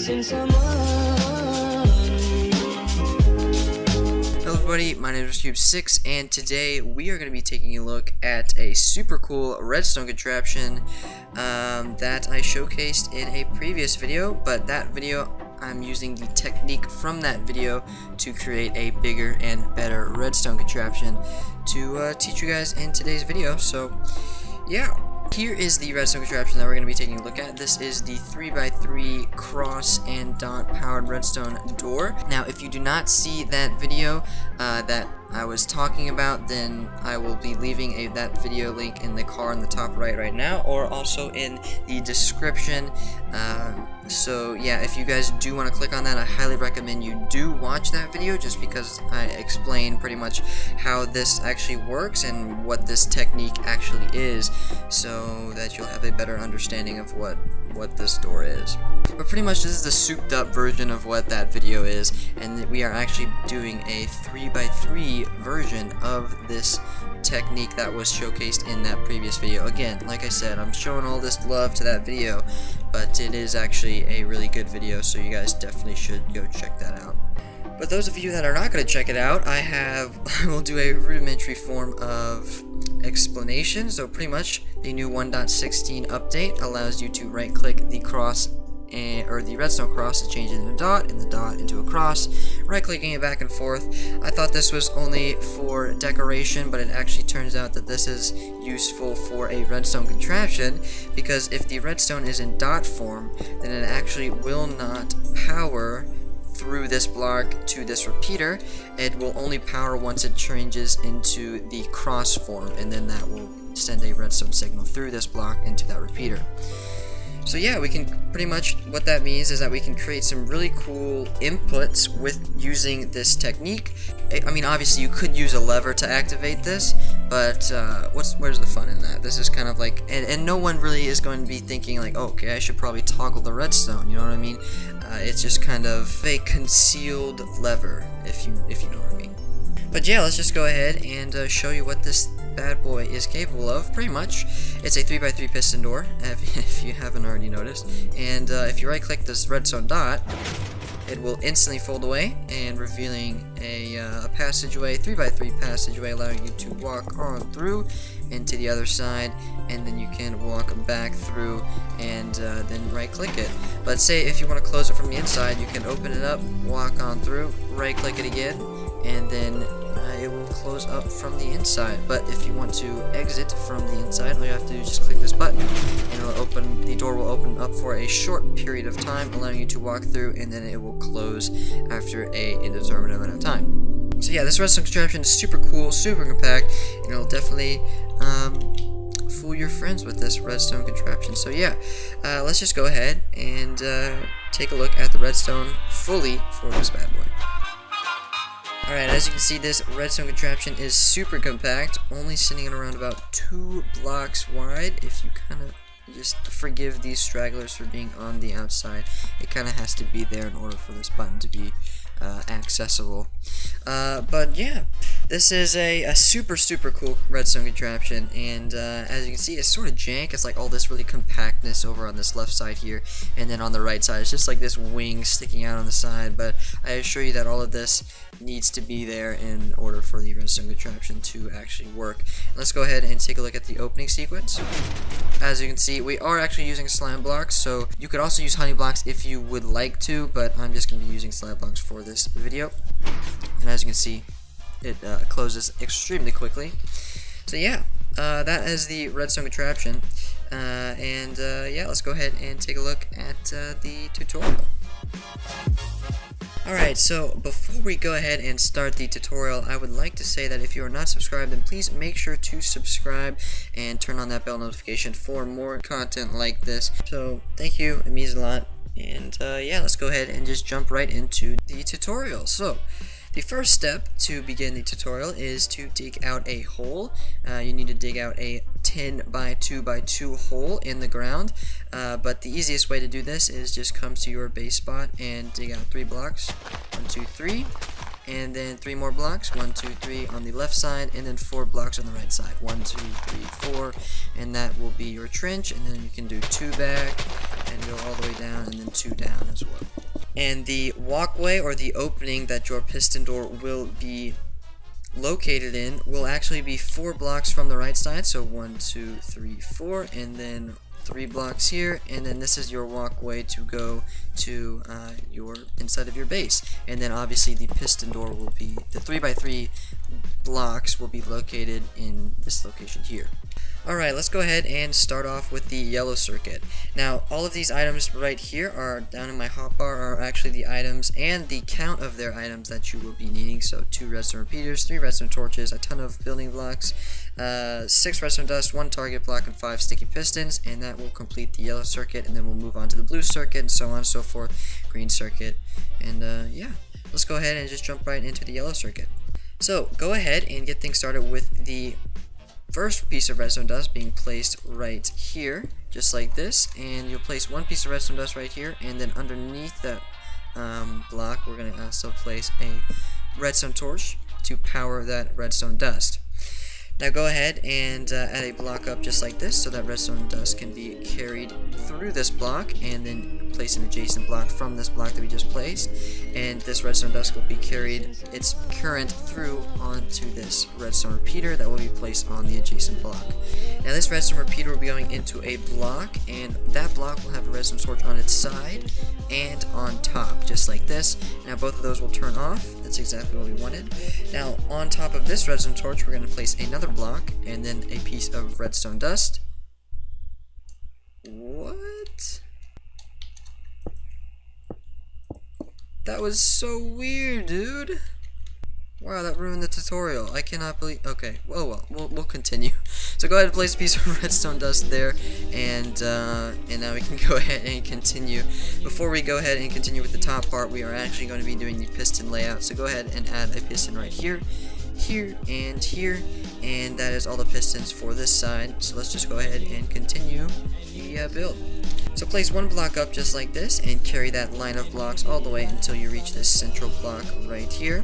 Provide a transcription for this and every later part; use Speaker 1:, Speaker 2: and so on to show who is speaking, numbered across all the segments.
Speaker 1: missing someone.
Speaker 2: Hello everybody, my name is Cube6, and today we are going to be taking a look at a super cool redstone contraption that I showcased in a previous video, but that video I'm using the technique from that video to create a bigger and better redstone contraption to teach you guys in today's video. So yeah, here is the redstone contraption that we're going to be taking a look at. This is the 3x3 cross and dot powered redstone door. Now if you do not see that video that I was talking about, then I will be leaving that video link in the car in the top right now, or also in the description. So yeah, if you guys do want to click on that, I highly recommend you do watch that video, just because I explain pretty much how this actually works and what this technique actually is, so that you'll have a better understanding of what this door is. But pretty much this is the souped up version of what that video is, and we are actually doing a 3x3 version of this technique that was showcased in that previous video. Again, like I said, I'm showing all this love to that video, but it is actually a really good video, so you guys definitely should go check that out. But those of you that are not going to check it out, I will do a rudimentary form of explanation. So pretty much the new 1.16 update allows you to right click the cross or the redstone cross to change it into a dot, and the dot into a cross, right clicking it back and forth. I thought this was only for decoration, but it actually turns out that this is useful for a redstone contraption, because if the redstone is in dot form, then it actually will not power through this block to this repeater. It will only power once it changes into the cross form, and then that will send a redstone signal through this block into that repeater. So yeah, we can pretty much, what that means is that we can create some really cool inputs with using this technique. I mean, obviously you could use a lever to activate this, but where's the fun in that? This is kind of like, and no one really is going to be thinking like, oh, okay, I should probably toggle the redstone, you know what I mean? It's just kind of a concealed lever, if you know what I mean. But yeah, let's just go ahead and show you what this bad boy is capable of. Pretty much, it's a 3x3 piston door, if you haven't already noticed. And if you right click this redstone dot, it will instantly fold away, and revealing a passageway, 3x3 passageway, allowing you to walk on through into the other side, and then you can walk back through and then right click it. But say if you want to close it from the inside, you can open it up, walk on through, right click it again, and then it will close up from the inside. But if you want to exit from the inside, all you have to do is just click this button, and it'll open. The door will open up for a short period of time, allowing you to walk through, and then it will close after a indeterminate amount of time. So yeah, this redstone contraption is super cool, super compact, and it'll definitely fool your friends with this redstone contraption. So yeah, let's just go ahead and take a look at the redstone fully for this bad boy. Alright, as you can see, this redstone contraption is super compact, only sitting at around about 2 blocks wide. If you kind of just forgive these stragglers for being on the outside, it kind of has to be there in order for this button to be accessible. But yeah, this is a super cool redstone contraption, and as you can see, it's sort of jank. It's like all this really compactness over on this left side here, and then on the right side it's just like this wing sticking out on the side. But I assure you that all of this needs to be there in order for the redstone contraption to actually work. Let's go ahead and take a look at the opening sequence. As you can see, we are actually using slime blocks, so you could also use honey blocks if you would like to, but I'm just going to be using slime blocks for this video. And as you can see, it closes extremely quickly. So yeah, that is the redstone contraption, and yeah, let's go ahead and take a look at the tutorial. Alright, so before we go ahead and start the tutorial, I would like to say that if you are not subscribed, then please make sure to subscribe and turn on that bell notification for more content like this. So thank you, it means a lot. And yeah, let's go ahead and just jump right into the tutorial. So the first step to begin the tutorial is to dig out a hole. You need to dig out a 10 by 2 by 2 hole in the ground, but the easiest way to do this is just come to your base spot and dig out 3 blocks. 1, 2, 3, and then 3 more blocks, 1, 2, 3 on the left side, and then 4 blocks on the right side, 1, 2, 3, 4, and that will be your trench. And then you can do 2 back, and and go all the way down, and then 2 down as well. And the walkway or the opening that your piston door will be located in will actually be 4 blocks from the right side. So 1, 2, 3, 4, and then 3 blocks here, and then this is your walkway to go to your inside of your base. And then obviously the piston door will be, the 3x3 blocks will be located in this location here. Alright, let's go ahead and start off with the yellow circuit. Now, all of these items right here are down in my hotbar are actually the items and the count of their items that you will be needing. So 2 redstone repeaters, 3 redstone torches, a ton of building blocks, 6 redstone dust, 1 target block, and 5 sticky pistons, and that will complete the yellow circuit. And then we'll move on to the blue circuit, and so on and so forth, green circuit, and yeah, let's go ahead and just jump right into the yellow circuit. So go ahead and get things started with the first piece of redstone dust being placed right here, just like this, and you'll place 1 piece of redstone dust right here, and then underneath that block we're going to also place a redstone torch to power that redstone dust. Now go ahead and add a block up just like this, so that redstone dust can be carried through this block, and then place an adjacent block from this block that we just placed, and this redstone dust will be carried its current through onto this redstone repeater that will be placed on the adjacent block. Now this redstone repeater will be going into a block, and that block will have a redstone torch on its side and on top, just like this. Now both of those will turn off. That's exactly what we wanted. Now on top of this redstone torch we're going to place another block and then a piece of redstone dust. What? That was so weird, dude. Wow, that ruined the tutorial. I cannot believe. Okay, well, we'll continue. So go ahead and place a piece of redstone dust there, and now we can go ahead and continue. Before we go ahead and continue with the top part, we are actually going to be doing the piston layout. So go ahead and add a piston right here, here, and that is all the pistons for this side. So let's just go ahead and continue the build. So place 1 block up just like this, and carry that line of blocks all the way until you reach this central block right here.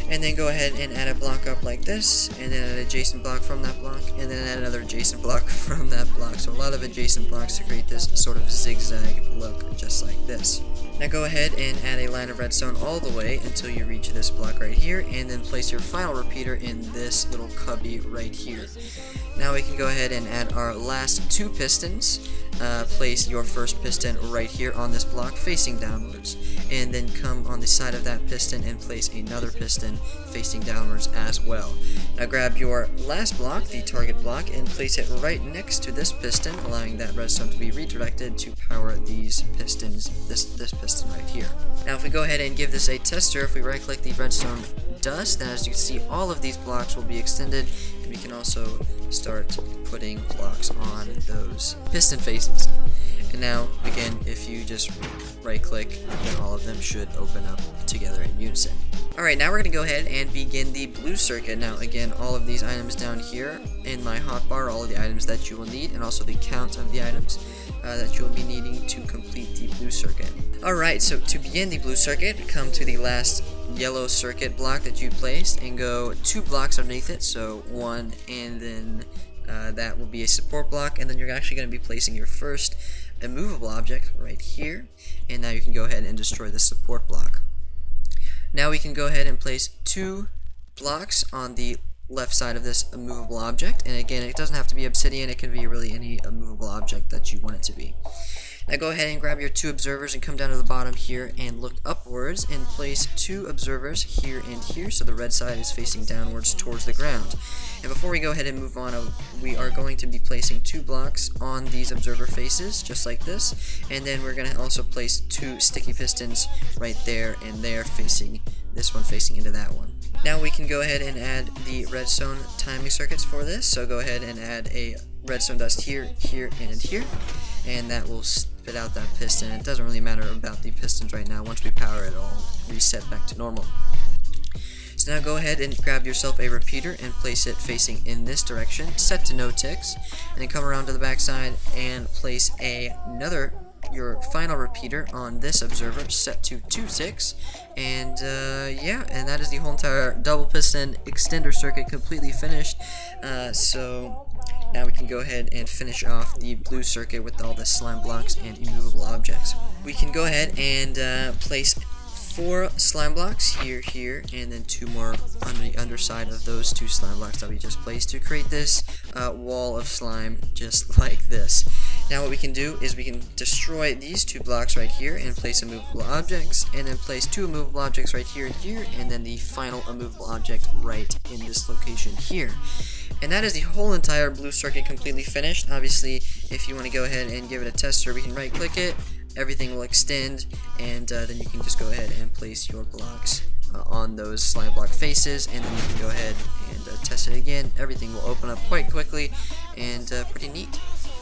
Speaker 2: And then go ahead and add a block up like this, and then an adjacent block from that block, and then add another adjacent block from that block. So a lot of adjacent blocks to create this sort of zigzag look, just like this. Now go ahead and add a line of redstone all the way until you reach this block right here, and then place your final repeater in this little cubby right here. Now we can go ahead and add our last 2 pistons. Place your first piston right here on this block facing downwards, and then come on the side of that piston and place another piston facing downwards as well. Now grab your last block, the target block, and place it right next to this piston, allowing that redstone to be redirected to power these pistons, this piston right here. Now if we go ahead and give this a tester, if we right click the redstone dust, then as you can see all of these blocks will be extended, and we can also start putting blocks on those piston faces. And now again, if you just right click, then all of them should open up together in unison. Alright, now we're going to go ahead and begin the blue circuit. Now again, all of these items down here in my hotbar, all of the items that you will need, and also the count of the items that you will be needing to complete the blue circuit. Alright, so to begin the blue circuit, come to the last yellow circuit block that you placed and go 2 blocks underneath it, so 1, and then that will be a support block, and then you're actually going to be placing your first immovable object right here, and now you can go ahead and destroy the support block. Now we can go ahead and place 2 blocks on the left side of this immovable object, and again, it doesn't have to be obsidian, it can be really any immovable object that you want it to be. Now go ahead and grab your 2 observers and come down to the bottom here and look upwards and place 2 observers here and here, so the red side is facing downwards towards the ground. And before we go ahead and move on, we are going to be placing 2 blocks on these observer faces, just like this, and then we're going to also place 2 sticky pistons right there and there, facing this one facing into that one. Now we can go ahead and add the redstone timing circuits for this, so go ahead and add a redstone dust here, here, and here, and that will spit out that piston. It doesn't really matter about the pistons right now. Once we power it, it'll reset back to normal. So now go ahead and grab yourself a repeater and place it facing in this direction, set to no ticks, and then come around to the back side and place your final repeater on this observer, set to 2 ticks, and yeah, and that is the whole entire double piston extender circuit completely finished. So Now we can go ahead and finish off the blue circuit with all the slime blocks and immovable objects. We can go ahead and place 4 slime blocks here, and then 2 more on the underside of those 2 slime blocks that we just placed to create this wall of slime just like this. Now what we can do is we can destroy these 2 blocks right here and place immovable objects, and then place 2 immovable objects right here and here, and then the final immovable object right in this location here. And that is the whole entire blue circuit completely finished. Obviously, if you want to go ahead and give it a tester, we can right click it, everything will extend, and then you can just go ahead and place your blocks on those slime block faces, and then you can go ahead and test it again. Everything will open up quite quickly, and pretty neat.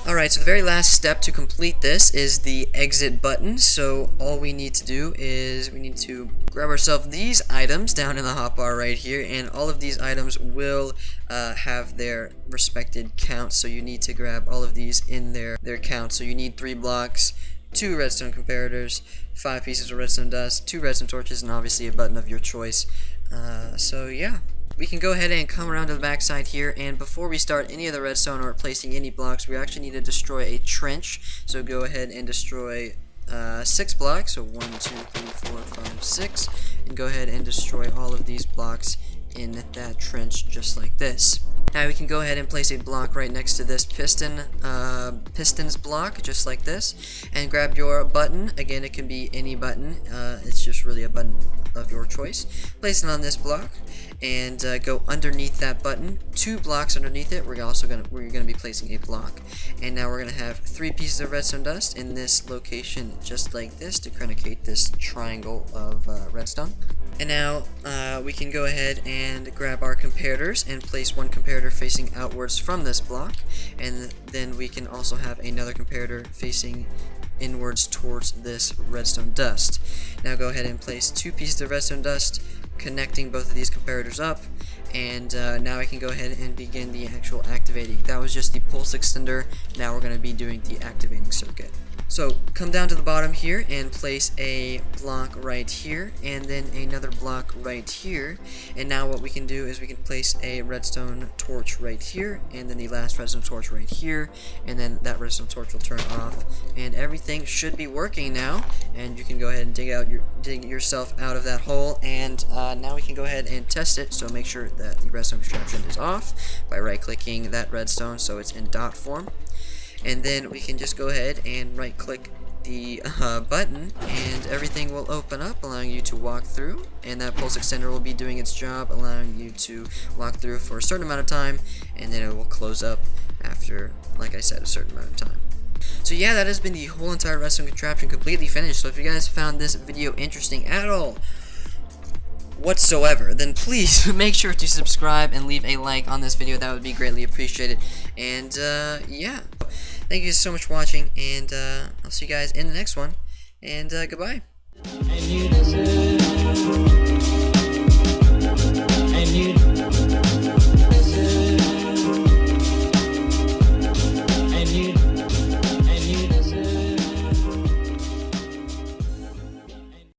Speaker 2: Alright, so the very last step to complete this is the exit button. So all we need to do is we need to grab ourselves these items down in the hotbar right here, and all of these items will have their respected count. So you need to grab all of these in their count. So you need 3 blocks, 2 redstone comparators, 5 pieces of redstone dust, 2 redstone torches, and obviously a button of your choice. So yeah. We can go ahead and come around to the back side here, and before we start any of the redstone or placing any blocks, we actually need to destroy a trench. So go ahead and destroy 6 blocks, so 1, 2, 3, 4, 5, 6, and go ahead and destroy all of these blocks in that trench just like this. Now we can go ahead and place a block right next to this pistons block, just like this, and grab your button. Again, it can be any button, it's just really a button of your choice. Place it on this block, and go underneath that button, 2 blocks underneath it. We're gonna be placing a block, and now we're gonna have 3 pieces of redstone dust in this location, just like this, to create this triangle of redstone. And now we can go ahead and grab our comparators and place 1 comparator facing outwards from this block, and then we can also have another comparator facing inwards towards this redstone dust. Now go ahead and place 2 pieces of redstone dust connecting both of these comparators up, and now I can go ahead and begin the actual activating. That was just the pulse extender. Now we're going to be doing the activating circuit. So come down to the bottom here and place a block right here, and then another block right here. And now what we can do is we can place a redstone torch right here, and then the last redstone torch right here, and then that redstone torch will turn off, and everything should be working now. And you can go ahead and dig yourself out of that hole, and now we can go ahead and test it. So make sure that the redstone extraction is off by right clicking that redstone so it's in dot form. And then we can just go ahead and right click the button, and everything will open up, allowing you to walk through, and that pulse extender will be doing its job, allowing you to walk through for a certain amount of time, and then it will close up after, like I said, a certain amount of time. So yeah, that has been the whole entire redstone contraption completely finished. So if you guys found this video interesting at all whatsoever, then please make sure to subscribe and leave a like on this video. That would be greatly appreciated. And yeah, thank you so much for watching, and I'll see you guys in the next one, and goodbye.